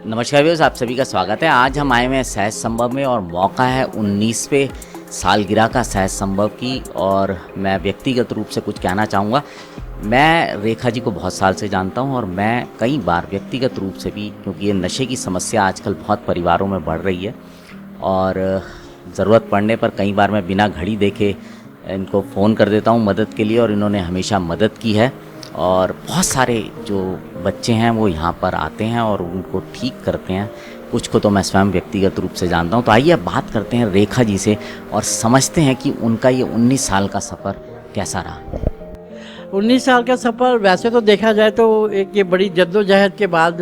नमस्कार व्यूअर्स, आप सभी का स्वागत है। आज हम आए हुए हैं सहज संभव में और मौका है 19वें सालगिरह का सहज संभव की। और मैं व्यक्तिगत रूप से कुछ कहना चाहूँगा। मैं रेखा जी को बहुत साल से जानता हूँ और मैं कई बार व्यक्तिगत रूप से भी, क्योंकि ये नशे की समस्या आजकल बहुत परिवारों में बढ़ रही है और ज़रूरत पड़ने पर कई बार मैं बिना घड़ी देखे इनको फ़ोन कर देता हूँ मदद के लिए और इन्होंने हमेशा मदद की है। और बहुत सारे जो बच्चे हैं वो यहाँ पर आते हैं और उनको ठीक करते हैं। कुछ को तो मैं स्वयं व्यक्तिगत रूप से जानता हूँ। तो आइए अब बात करते हैं रेखा जी से और समझते हैं कि उनका ये 19 साल का सफ़र कैसा रहा। 19 साल का सफ़र वैसे तो देखा जाए तो एक ये बड़ी जद्दोजहद के बाद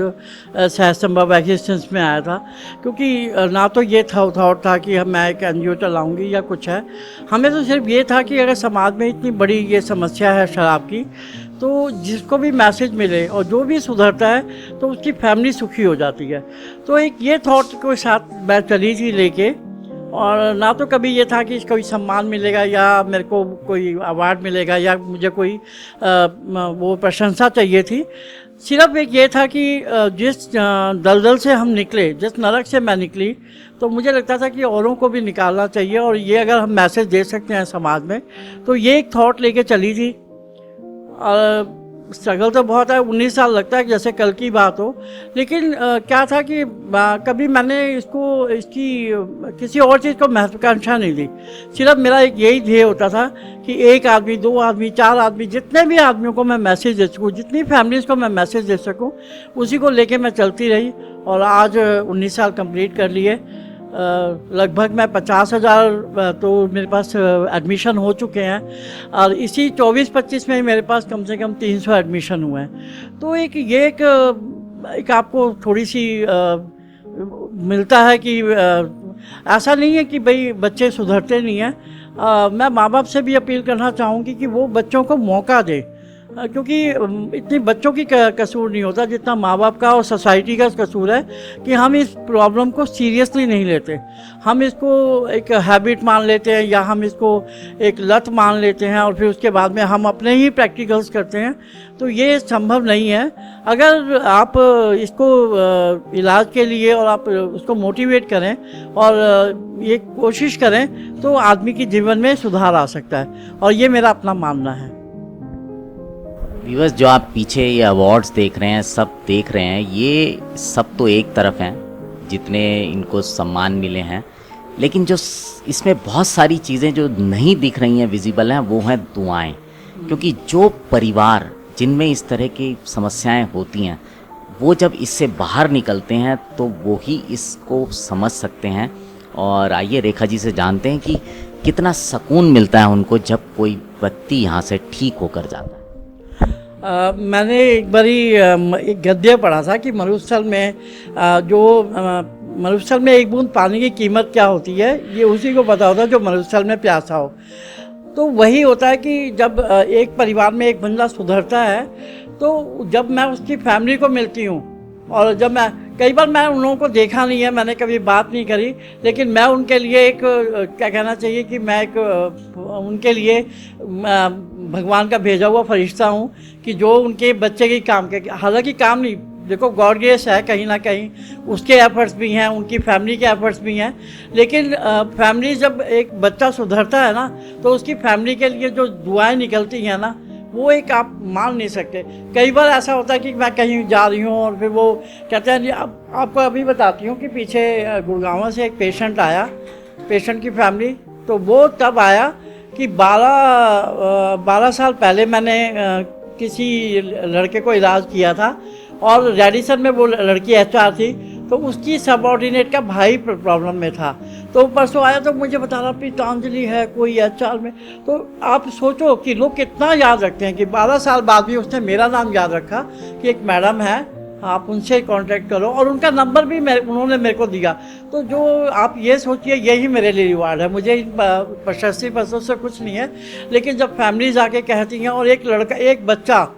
सहज संभव एग्जिस्टेंस में आया था। क्योंकि ना तो ये थॉट था कि मैं एक NGO चलाऊंगी या कुछ है। हमें तो सिर्फ ये था कि अगर समाज में इतनी बड़ी ये समस्या है शराब की, तो जिसको भी मैसेज मिले और जो भी सुधरता है तो उसकी फैमिली सुखी हो जाती है। तो एक ये थॉट के साथ मैं चली थी लेके। और ना तो कभी ये था कि कोई सम्मान मिलेगा या मेरे को कोई अवार्ड मिलेगा या मुझे कोई वो प्रशंसा चाहिए थी। सिर्फ एक ये था कि जिस दलदल से हम निकले, जिस नरक से मैं निकली, तो मुझे लगता था कि औरों को भी निकालना चाहिए और ये अगर हम मैसेज दे सकते हैं समाज में, तो ये एक थॉट लेके चली थी। और स्ट्रगल तो बहुत है। 19 साल लगता है कि जैसे कल की बात हो। लेकिन क्या था कि कभी मैंने इसकी किसी और चीज़ को महत्वाकांक्षा नहीं दी। सिर्फ मेरा एक यही ध्येय होता था कि एक आदमी, 2 आदमी, 4 आदमी, जितने भी आदमियों को मैं मैसेज दे सकूँ, जितनी फैमिलीज़ को मैं मैसेज दे सकूँ, उसी को लेके मैं चलती रही। और आज 19 साल कंप्लीट कर लिए। लगभग मैं 50,000 तो मेरे पास एडमिशन हो चुके हैं और इसी 24-25 में मेरे पास कम से कम 300 एडमिशन हुए हैं। तो एक आपको थोड़ी सी मिलता है कि ऐसा नहीं है कि भाई बच्चे सुधरते नहीं हैं। मैं माँ बाप से भी अपील करना चाहूँगी कि वो बच्चों को मौका दे। क्योंकि इतनी बच्चों की कसूर नहीं होता जितना माँ बाप का और सोसाइटी का कसूर है कि हम इस प्रॉब्लम को सीरियसली नहीं लेते। हम इसको एक हैबिट मान लेते हैं या हम इसको एक लत मान लेते हैं और फिर उसके बाद में हम अपने ही प्रैक्टिकल्स करते हैं। तो ये संभव नहीं है। अगर आप इसको इलाज के लिए और आप उसको मोटिवेट करें और ये कोशिश करें तो आदमी के जीवन में सुधार आ सकता है। और ये मेरा अपना मानना है। व्यूअर्स, जो आप पीछे ये अवार्ड्स देख रहे हैं, सब देख रहे हैं, ये सब तो एक तरफ हैं जितने इनको सम्मान मिले हैं, लेकिन जो इसमें बहुत सारी चीज़ें जो नहीं दिख रही हैं, विजिबल हैं, वो हैं दुआएं। क्योंकि जो परिवार जिनमें इस तरह की समस्याएं होती हैं, वो जब इससे बाहर निकलते हैं तो वो ही इसको समझ सकते हैं। और आइए रेखा जी से जानते हैं कि कितना सुकून मिलता है उनको जब कोई व्यक्ति यहाँ से ठीक होकर जाता है। मैंने एक बारी एक गद्य पढ़ा था कि मरुस्थल में मरुस्थल में एक बूंद पानी की कीमत क्या होती है, ये उसी को पता होता है जो मरुस्थल में प्यासा हो। तो वही होता है कि जब एक परिवार में एक बंदा सुधरता है तो जब मैं उसकी फैमिली को मिलती हूँ और जब मैं कई बार मैं उन लोगों को देखा नहीं है, मैंने कभी बात नहीं करी, लेकिन मैं उनके लिए एक क्या कहना चाहिए कि मैं एक उनके लिए भगवान का भेजा हुआ फरिश्ता हूँ कि जो उनके बच्चे की काम के, हालांकि काम नहीं, देखो गॉड ग्रेस है कहीं ना कहीं, उसके एफर्ट्स भी हैं, उनकी फैमिली के एफर्ट्स भी हैं। लेकिन फैमिली जब एक बच्चा सुधरता है ना, तो उसकी फैमिली के लिए जो दुआएं निकलती हैं ना, वो एक आप मान नहीं सकते। कई बार ऐसा होता है कि मैं कहीं जा रही हूँ और फिर वो कहते हैं जी, आपको अभी बताती हूँ कि पीछे गुड़गांव से एक पेशेंट आया, पेशेंट की फैमिली, तो वो तब आया कि 12 साल पहले मैंने किसी लड़के को इलाज किया था और रेडिसन में वो लड़की HR थी, तो उसकी सबऑर्डिनेट का भाई प्रॉब्लम में था। तो परसों आया तो मुझे बता रहा पीतांजलि है कोई HR में। तो आप सोचो कि लोग कितना याद रखते हैं कि 12 साल बाद भी उसने मेरा नाम याद रखा कि एक मैडम है, आप उनसे कांटेक्ट करो, और उनका नंबर भी उन्होंने मेरे को दिया। तो जो आप ये सोचिए, यही मेरे लिए रिवार्ड है। मुझे प्रशस्ति पसंद से कुछ नहीं है, लेकिन जब फैमिलीज आके कहती हैं और एक लड़का, एक बच्चा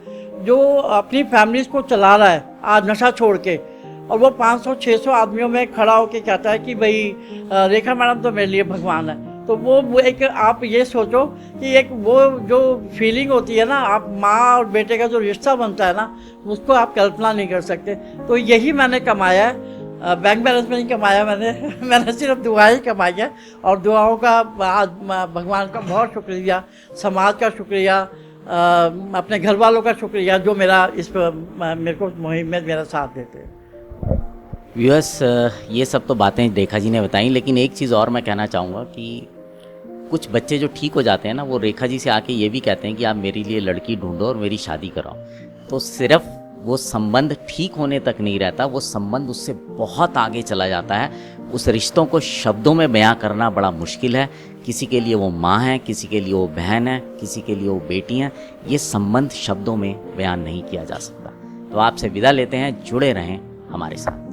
जो अपनी फैमिलीज को चला रहा है आज नशा छोड़ के, और वो 500-600 आदमियों में खड़ा होकर कहता है कि भाई रेखा मैडम तो मेरे लिए भगवान है, तो वो एक आप ये सोचो कि एक वो जो फीलिंग होती है ना, आप माँ और बेटे का जो रिश्ता बनता है ना, उसको आप कल्पना नहीं कर सकते। तो यही मैंने कमाया है। बैंक बैलेंस में नहीं कमाया मैंने मैंने सिर्फ दुआएं कमाई है, और दुआओं का आज भगवान का बहुत शुक्रिया, समाज का शुक्रिया, अपने घर वालों का शुक्रिया जो मेरा इस मेरे को मुहिम में मेरा साथ देते हैं। व्यूअर्स, ये सब तो बातें रेखा जी ने बताई, लेकिन एक चीज़ और मैं कहना चाहूँगा कि कुछ बच्चे जो ठीक हो जाते हैं ना, वो रेखा जी से आके ये भी कहते हैं कि आप मेरे लिए लड़की ढूंढो और मेरी शादी कराओ। तो सिर्फ वो संबंध ठीक होने तक नहीं रहता, वो संबंध उससे बहुत आगे चला जाता है। उस रिश्तों को शब्दों में बयां करना बड़ा मुश्किल है। किसी के लिए वो माँ है, किसी के लिए वो बहन है, किसी के लिए वो बेटी हैं। ये संबंध शब्दों में बयान नहीं किया जा सकता। तो आपसे विदा लेते हैं, जुड़े रहें हमारे साथ।